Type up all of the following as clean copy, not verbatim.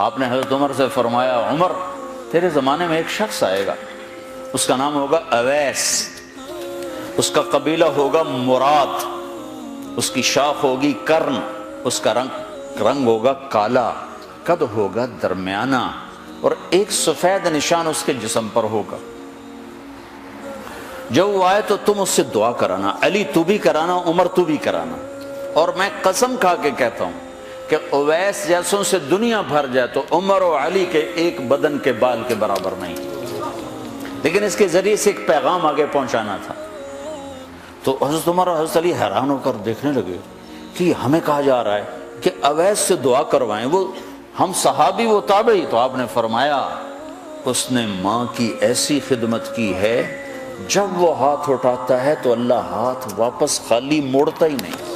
آپ نے حضرت عمر سے فرمایا عمر تیرے زمانے میں ایک شخص آئے گا، اس کا نام ہوگا اویس، اس کا قبیلہ ہوگا مراد، اس کی شاخ ہوگی کرن، اس کا رنگ ہوگا کالا، قد ہوگا درمیانہ، اور ایک سفید نشان اس کے جسم پر ہوگا۔ جب وہ آئے تو تم اس سے دعا کرانا، علی تو بھی کرانا، عمر تو بھی کرانا، اور میں قسم کھا کے کہتا ہوں کہ اویس جیسوں سے دنیا بھر جائے تو عمر و علی کے ایک بدن کے بال کے برابر نہیں، لیکن اس کے ذریعے سے ایک پیغام آگے پہنچانا تھا۔ تو حضرت عمر اور حضرت علی حیران ہو کر دیکھنے لگے کہ ہمیں کہا جا رہا ہے کہ اویس سے دعا کروائیں، وہ ہم صحابی وہ تابعی۔ تو آپ نے فرمایا اس نے ماں کی ایسی خدمت کی ہے، جب وہ ہاتھ اٹھاتا ہے تو اللہ ہاتھ واپس خالی موڑتا ہی نہیں۔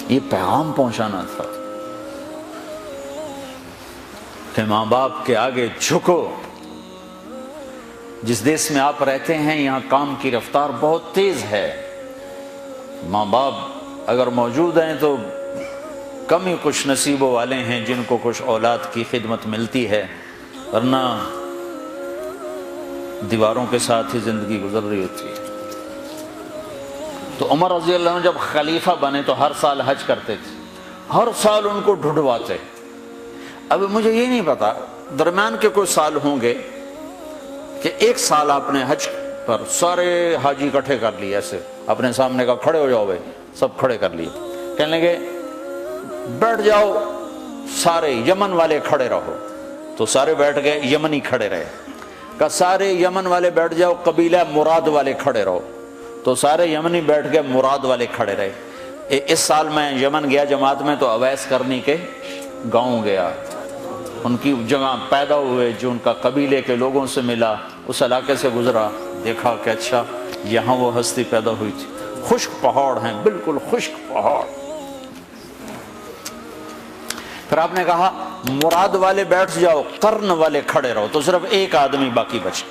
یہ پیغام پہنچانا تھا کہ ماں باپ کے آگے جھکو۔ جس دیش میں آپ رہتے ہیں یہاں کام کی رفتار بہت تیز ہے، ماں باپ اگر موجود ہیں تو کم ہی خوش نصیبوں والے ہیں جن کو کچھ اولاد کی خدمت ملتی ہے، ورنہ دیواروں کے ساتھ ہی زندگی گزر رہی ہوتی ہے۔ تو عمر رضی اللہ عنہ جب خلیفہ بنے تو ہر سال حج کرتے تھے، ہر سال ان کو ڈھونڈواتے۔ اب مجھے یہ نہیں پتا درمیان کے کوئی سال ہوں گے کہ ایک سال آپ نے حج پر سارے حاجی اکٹھے کر لیے، ایسے اپنے سامنے کا کھڑے ہو جاؤ بھائی، سب کھڑے کر لیے، کہنے لگے بیٹھ جاؤ سارے یمن والے کھڑے رہو، تو سارے بیٹھ گئے، یمنی کھڑے رہے، کہ سارے یمن والے بیٹھ جاؤ، قبیلہ مراد والے کھڑے رہو، تو سارے یمنی بیٹھ گئے، مراد والے کھڑے رہے۔ اس سال میں یمن گیا جماعت میں تو اویس کرنی کے گاؤں گیا، ان کی جگہ پیدا ہوئے، جو ان کا قبیلے کے لوگوں سے ملا، اس علاقے سے گزرا، دیکھا کہ اچھا یہاں وہ ہستی پیدا ہوئی تھی۔ خشک پہاڑ ہیں، بالکل خشک پہاڑ۔ پھر آپ نے کہا مراد والے بیٹھ جاؤ، قرن والے کھڑے رہو، تو صرف ایک آدمی باقی بچا۔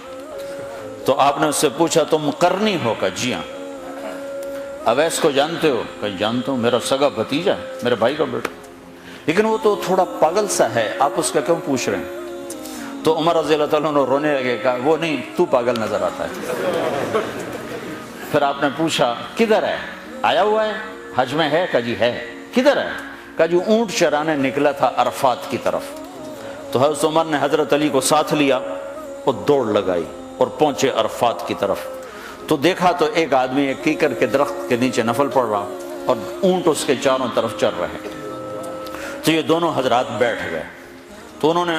تو آپ نے اس سے پوچھا تم قرنی ہو؟ کہ جی ہاں۔ اویس کو جانتے ہو؟ کہ جانتا ہوں، میرا سگا بھتیجا ہے، میرے بھائی کا بیٹا، لیکن وہ تو تھوڑا پاگل سا ہے، آپ اس کا کیوں پوچھ رہے ہیں؟ تو عمر رضی اللہ تعالیٰ عنہ رونے لگے، کہا وہ نہیں، تو پاگل نظر آتا ہے۔ پھر آپ نے پوچھا کدھر ہے؟ آیا ہوا ہے حج میں؟ ہے؟ کہا جی ہے۔ کدھر ہے؟ کہا جی اونٹ چرانے نکلا تھا عرفات کی طرف۔ تو حضرت عمر نے حضرت علی کو ساتھ لیا اور دوڑ لگائی اور پہنچے عرفات کی طرف، تو دیکھا تو ایک آدمی ایک کیکر کے درخت کے نیچے نفل پڑھ رہا اور اونٹ اس کے چاروں طرف چر رہے۔ تو یہ دونوں حضرات بیٹھ گئے، تو انہوں نے،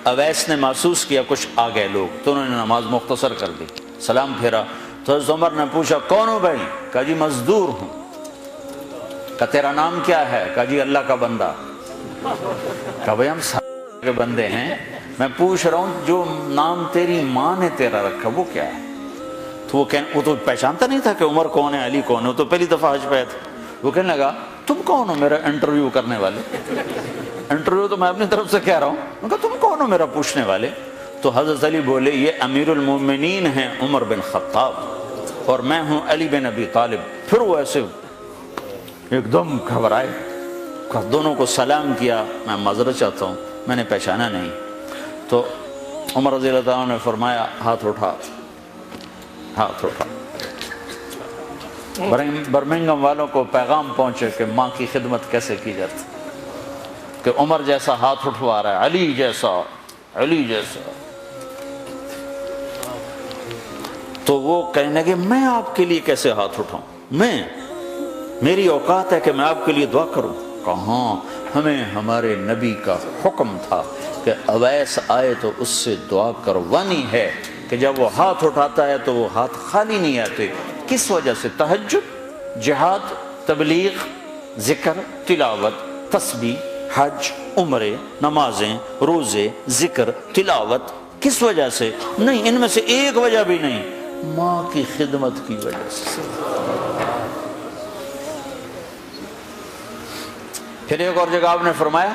اویس نے محسوس کیا کچھ آ گئے لوگ، تو انہوں نے نماز مختصر کر دی، سلام پھیرا۔ تو حضرت عمر نے پوچھا کون ہو بھائی؟ کہا جی مزدور ہوں۔ کہا تیرا نام کیا ہے؟ کہا جی اللہ کا بندہ۔ کہا بھائی ہم سارے کے بندے ہیں، میں پوچھ رہا ہوں جو نام تیری ماں نے تیرا رکھا وہ کیا ہے؟ تو وہ تو پہچانتا نہیں تھا کہ عمر کون ہے، علی کون ہے، وہ تو پہلی دفعہ حج پہ آیا تھا۔ وہ کہنے لگا تم کون ہو میرا انٹرویو کرنے والے؟ انٹرویو تو میں اپنی طرف سے کہہ رہا ہوں۔ میں کہا تم کون ہو میرا پوچھنے والے؟ تو حضرت علی بولے یہ امیر المومنین ہیں عمر بن خطاب، اور میں ہوں علی بن ابی طالب۔ پھر وہ ایسے ایک دم گھبرائے، دونوں کو سلام کیا، میں معذرت چاہتا ہوں میں نے پہچانا نہیں۔ تو عمر رضی اللہ تعالیٰ نے فرمایا ہاتھ اٹھا، ہاتھ اٹھا۔ برمنگم والوں کو پیغام پہنچے کہ ماں کی خدمت کیسے کی جاتی، کہ عمر جیسا ہاتھ اٹھوا رہا ہے، علی جیسا، علی جیسا۔ تو وہ کہنے لگے میں آپ کے لیے کیسے ہاتھ اٹھاؤں، میری اوقات ہے کہ میں آپ کے لیے دعا کروں؟ کہاں، ہمیں ہمارے نبی کا حکم تھا کہ اویس آئے تو اس سے دعا کروانی ہے، کہ جب وہ ہاتھ اٹھاتا ہے تو وہ ہاتھ خالی نہیں آتے۔ کس وجہ سے؟ تہجد، جہاد، تبلیغ، ذکر، تلاوت، تسبیح، حج، عمرے، نمازیں، روزے، ذکر، تلاوت۔ کس وجہ سے؟ نہیں، ان میں سے ایک وجہ بھی نہیں، ماں کی خدمت کی وجہ سے۔ پھر ایک اور جگہ آپ نے فرمایا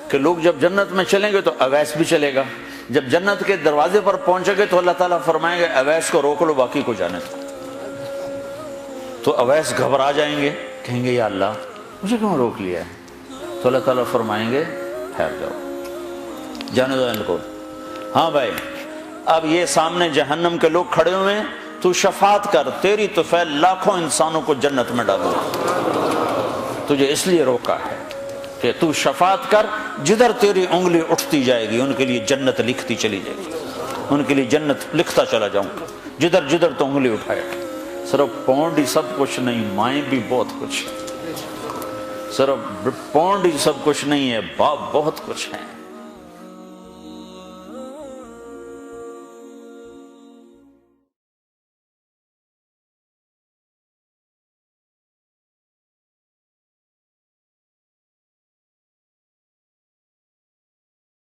کہ لوگ جب جنت میں چلیں گے تو اویس بھی چلے گا، جب جنت کے دروازے پر پہنچے گے تو اللہ تعالیٰ فرمائیں گے اویس کو روک لو باقی کو جانے دو۔ تو اویس گھبرا جائیں گے، کہیں گے یا اللہ مجھے کیوں روک لیا ہے؟ تو اللہ تعالیٰ فرمائیں گے ٹھہر جاؤ، جانے دو ان کو۔ ہاں بھائی، اب یہ سامنے جہنم کے لوگ کھڑے ہوئے ہیں، تو شفاعت کر، تیری طفیل لاکھوں انسانوں کو جنت میں ڈالو۔ تجھے اس لیے روکا ہے کہ تو شفاعت کر، جدھر تیری انگلی اٹھتی جائے گی ان کے لیے جنت لکھتی چلی جائے گی، ان کے لیے جنت لکھتا چلا جاؤں گا، جدھر جدھر تو انگلی اٹھائے۔ صرف پونڈ ہی سب کچھ نہیں، مائیں بھی بہت کچھ، صرف پونڈ ہی سب کچھ نہیں ہے، باپ بہت کچھ ہیں۔